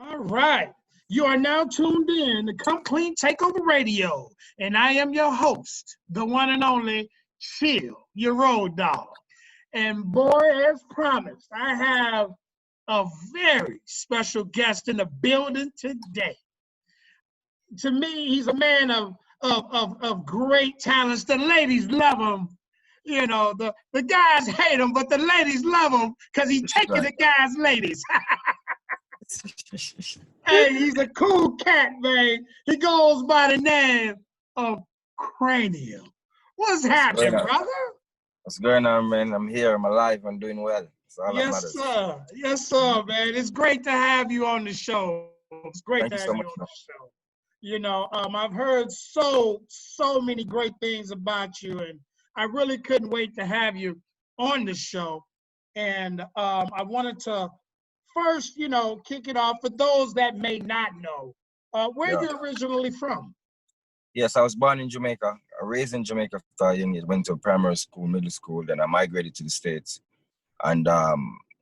All right. You are now tuned in to Come Clean Takeover Radio, and I am your host, the one and only Chill, your road dog. And boy, as promised, I have a very special guest in the building today. To me, he's a man of great talents. The ladies love him. You know, the guys hate him, but the ladies love him because he's taking the guys' ladies. Hey, he's a cool cat, man. He goes by the name of Kranium. What's happening, brother? What's going on, man? I'm here. I'm alive. I'm doing well. That's all that Yes, matters. sir. Yes, sir, man. It's great to have you on the show. It's great Thank to you have so you much, on the show. You know, I've heard so many great things about you, and I really couldn't wait to have you on the show. And I wanted to first, you know, kick it off for those that may not know, where Yeah. you're originally from. Yes, I was born in Jamaica. I raised in Jamaica for a young age. Went to primary school, middle school, then I migrated to the States. And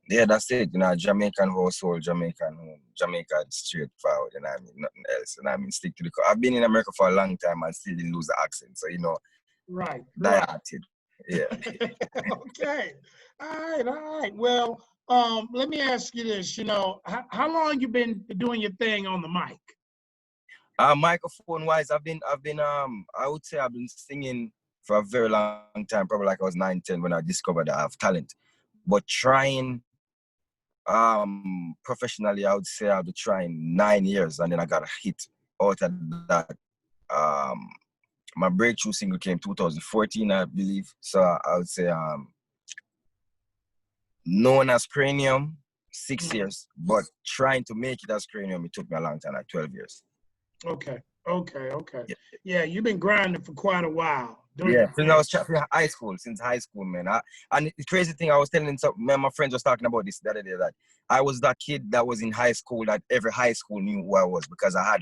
yeah, that's it. You know, Jamaican household, Jamaican home, Jamaica straightforward. And I mean, nothing else. And I mean, stick to the. I've been in America for a long time and still didn't lose the accent. So you know, Right. die-hearted. Yeah. Okay. All right. Well, let me ask you this. You know, how long you been doing your thing on the mic? Microphone wise, I would say I've been singing for a very long time, probably like I was 9, 10 when I discovered that I have talent. But trying professionally, I would say I've been trying 9 years, and then I got a hit out of that. Um, my breakthrough single came 2014, I believe. So I would say known as Kranium, 6 years, but trying to make it as Kranium, it took me a long time, like 12 years. Okay. Yeah, you've been grinding for quite a while. Yeah, since I was since high school, man. And the crazy thing, I was telling some, man, my friends was talking about this the other day, that I was that kid that was in high school that every high school knew who I was, because I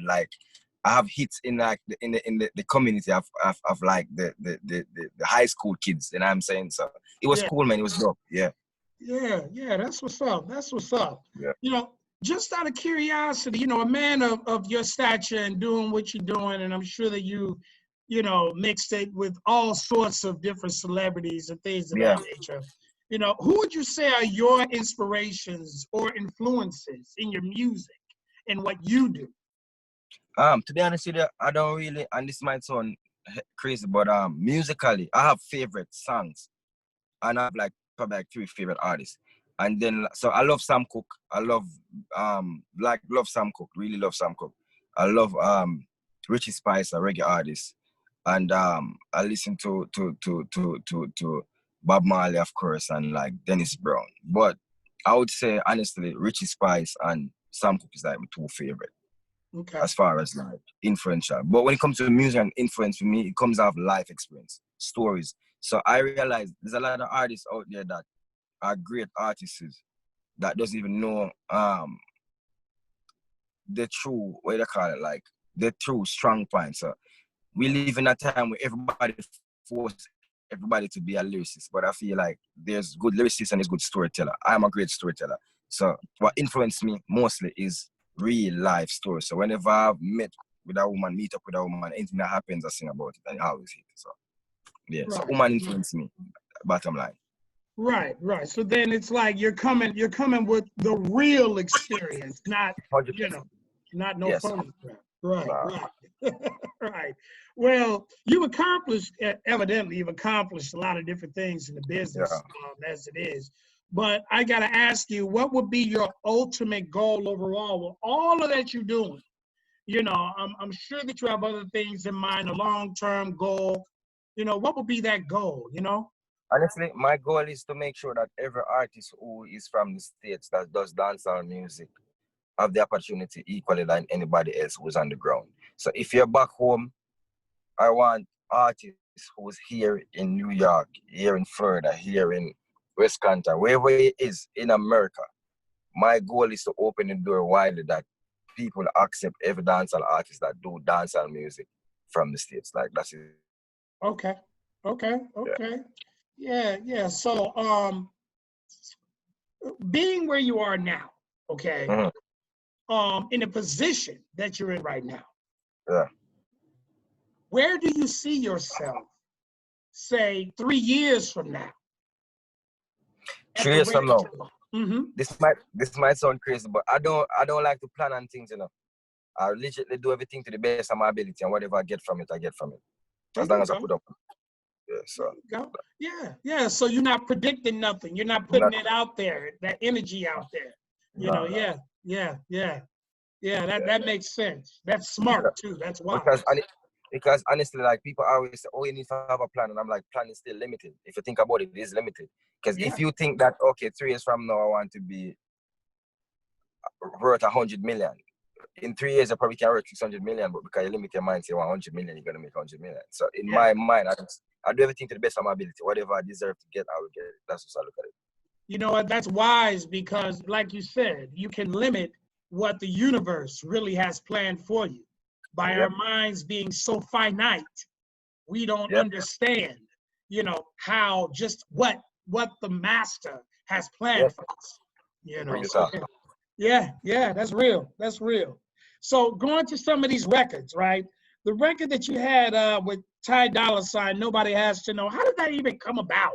have hits in like the community of like the high school kids, you know what I'm saying? So it was cool, man. It was dope. Yeah. Yeah, that's what's up. Yeah. You know, just out of curiosity, you know, a man of your stature and doing what you're doing, and I'm sure that you know, mixed it with all sorts of different celebrities and things of that nature. You know, who would you say are your inspirations or influences in your music and what you do? To be honest with you, I don't really, and this might sound crazy, but musically, I have favorite songs, and I have like probably like 3 favorite artists. And then, so I love Sam Cooke. I love love Sam Cooke. Really love Sam Cooke. I love Richie Spice, a reggae artist, and I listen to Bob Marley, of course, and like Dennis Brown. But I would say honestly, Richie Spice and Sam Cooke is like my 2 favorite. Okay. As far as like influential. But when it comes to music and influence, for me, it comes out of life experience, stories. So I realize there's a lot of artists out there that are great artists that doesn't even know the true, what they call it, like the true strong point. So we live in a time where everybody forces everybody to be a lyricist, but I feel like there's good lyricists and there's good storyteller. I'm a great storyteller. So what influenced me mostly is real life stories. So whenever I've meet up with a woman, anything that happens, I sing about it, and I always hit. So yeah, Right. so woman influenced me. Bottom line. Right. So then it's like you're coming with the real experience, not 100%. you know, not no Yes. phony crap. Right. Right. Well, evidently you've accomplished a lot of different things in the business as it is. But I got to ask you, what would be your ultimate goal overall with all of that you're doing? You know, I'm sure that you have other things in mind, a long-term goal. You know, what would be that goal, you know? Honestly, my goal is to make sure that every artist who is from the States that does dancehall music have the opportunity equally like anybody else who's on the ground. So if you're back home, I want artists who's here in New York, here in Florida, here in Wisconsin, wherever it is in America. My goal is to open the door widely that people accept every dancehall artist that do dancehall music from the States. Like that's it. Okay. Yeah. So, being where you are now, okay, Mm-hmm. in the position that you're in right now, Yeah. where do you see yourself, say, 3 years from now? 3 years from now. Mm-hmm. This might sound crazy, but I don't like to plan on things, you know. I legitimately do everything to the best of my ability, and whatever I get from it, I get from it. As long as I put up. Yeah, so. Yeah. So you're not predicting nothing. You're not putting it out there, that energy out there. You know, that makes sense. That's smart too. That's wise. Because honestly, like people always say, oh, you need to have a plan. And I'm like, plan is still limited. If you think about it, it is limited. Because if you think that, okay, 3 years from now, I want to be worth 100 million. In 3 years, I probably can work 600 million, but because you limit your mind, say 100 million, you're going to make 100 million. So in my mind, I do everything to the best of my ability. Whatever I deserve to get, I will get it. That's just how I look at it. You know what? That's wise because, like you said, you can limit what the universe really has planned for you. By our minds being so finite, we don't understand, you know, how just what the master has planned for us. You know. So, that's real. That's real. So going to some of these records, right? The record that you had with Ty Dolla $ign, Nobody Has to Know. How did that even come about?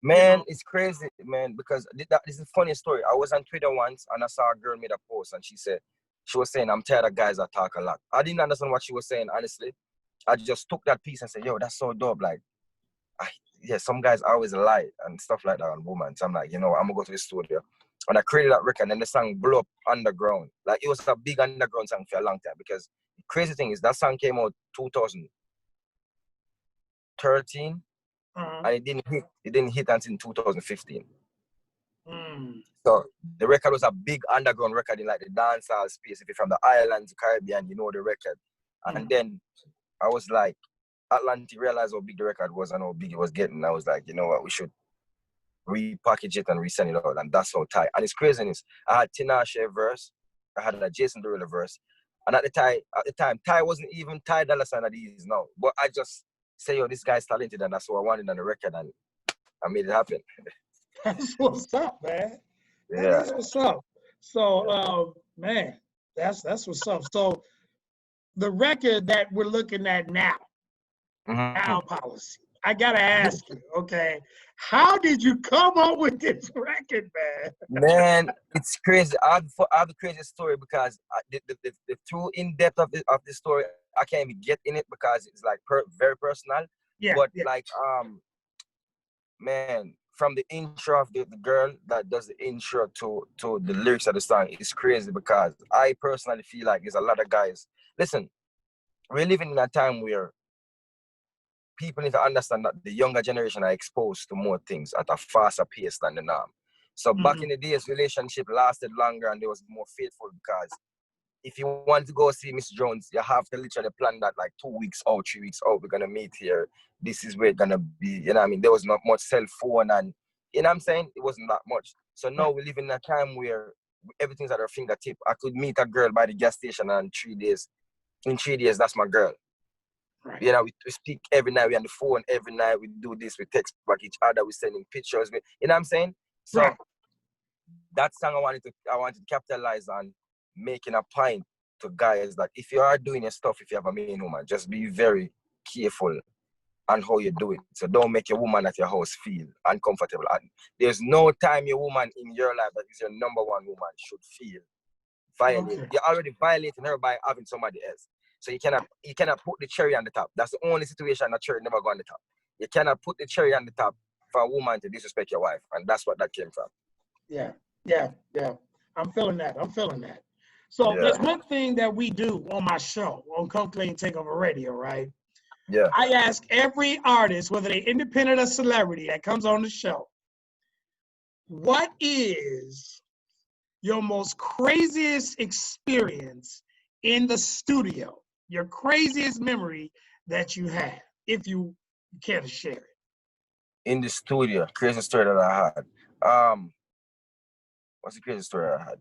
Man, it's crazy, man, because this is a funny story. I was on Twitter once and I saw a girl made a post and she was saying, I'm tired of guys that talk a lot. I didn't understand what she was saying, honestly. I just took that piece and said, yo, that's so dope. Like, some guys always lie and stuff like that on women. So I'm like, you know, I'm gonna go to the studio. And I created that record and the song blew up underground. Like, it was a big underground song for a long time because the crazy thing is that song came out 2013. And it didn't hit until 2015. So the record was a big underground record in like the dancehall space. If you're from the islands, Caribbean, you know the record. And then I was like, Atlantic realized how big the record was and how big it was getting. I was like, you know what, we should repackage it and resend it out. And that's how Ty. And it's craziness. I had Tinashe verse, I had a Jason Derulo verse. And at the time, Ty wasn't even Ty Dolla $ign that he is now. But I just say, yo, this guy's talented and that's what I wanted on the record, and I made it happen. That's what's up, man. Yeah. That is what's up. So, man, that's what's up. So the record that we're looking at now, Now Policy, I gotta ask you, okay, how did you come up with this record, man? Man, it's crazy. I have the craziest story because the true in-depth of the story, I can't even get in it because it's like very personal. Like, man, from the intro of the girl that does the intro to the lyrics of the song, it's crazy because I personally feel like there's a lot of guys. Listen, we're living in a time where people need to understand that the younger generation are exposed to more things at a faster pace than the norm. So back in the days, relationship lasted longer and they was more faithful because if you want to go see Miss Jones, you have to literally plan that like 2 weeks out, 3 weeks out. We're gonna meet here. This is where it's gonna be. You know what I mean? There was not much cell phone and you know what I'm saying? It wasn't that much. So now we live in a time where everything's at our fingertip. I could meet a girl by the gas station and in 3 days, that's my girl. Right. You know, we speak every night. We're on the phone every night. We do this. We text back each other. We're sending pictures. You know what I'm saying? So that song I wanted to capitalize on making a point to guys that if you are doing your stuff, if you have a main woman, just be very careful on how you do it. So don't make your woman at your house feel uncomfortable. And there's no time your woman in your life that is your number one woman should feel violated. You're already violating her by having somebody else. So you cannot put the cherry on the top. That's the only situation that cherry never go on the top. You cannot put the cherry on the top for a woman to disrespect your wife. And that's what that came from. Yeah. I'm feeling that. So there's one thing that we do on my show, on Come Clean Takeover Radio, right? Yeah. I ask every artist, whether they're independent or celebrity that comes on the show, what is your most craziest experience in the studio? Your craziest memory that you had, if you care to share it. In the studio, crazy story that I had. What's the crazy story I had?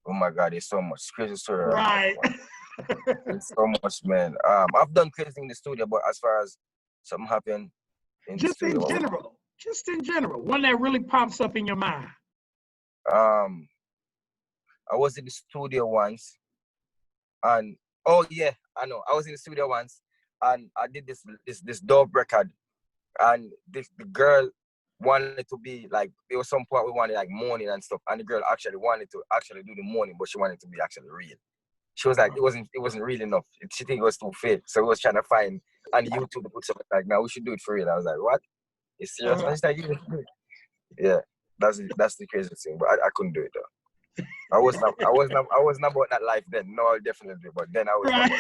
Oh my God, there's so much crazy story. Right. There's so much, man. I've done crazy in the studio, but as far as something happened in the studio, just in general, one that really pops up in your mind. I was in the studio once, and oh yeah, I know. I was in the studio once, and I did this dope record, and the girl wanted to be like, there was some part we wanted like mourning and stuff, and the girl actually wanted to actually do the mourning, but she wanted to be actually real. She was like, it wasn't real enough. She think it was too fake, so we was trying to find on YouTube to put something like, now we should do it for real. I was like, what? It's serious? And she's like, yeah, that's the crazy thing, but I couldn't do it though. I wasn't about that life then. No, definitely, but then I was about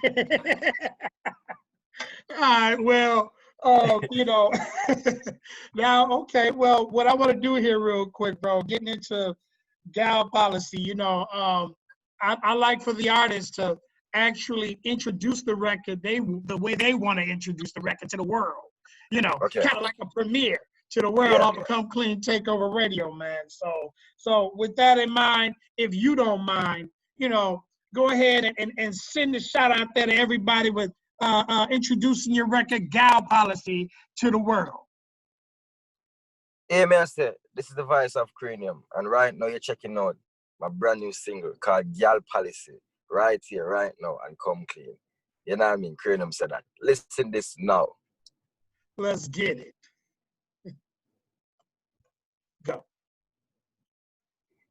that life. All right, well, now, okay, well, what I want to do here real quick, bro, getting into gal policy, I like for the artists to actually introduce the record the way they want to introduce the record to the world, Okay. kind of like a premiere to the world off of Come Clean Takeover Radio, man. So with that in mind, if you don't mind, go ahead and send a shout out there to everybody with introducing your record Gal Policy to the world. Hey, man, this is the voice of Kranium, and right now you're checking out my brand new single called Gal Policy, right here, right now, and Come Clean. You know what I mean? Kranium said that. Listen this now. Let's get it. Go.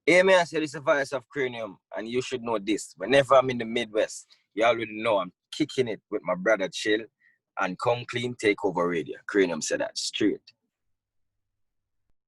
Hey, man, this is the voice of Kranium, and you should know this. Whenever I'm in the Midwest, you already know I'm kicking it with my brother Chill and Come Clean Takeover Radio. Kranium said that straight.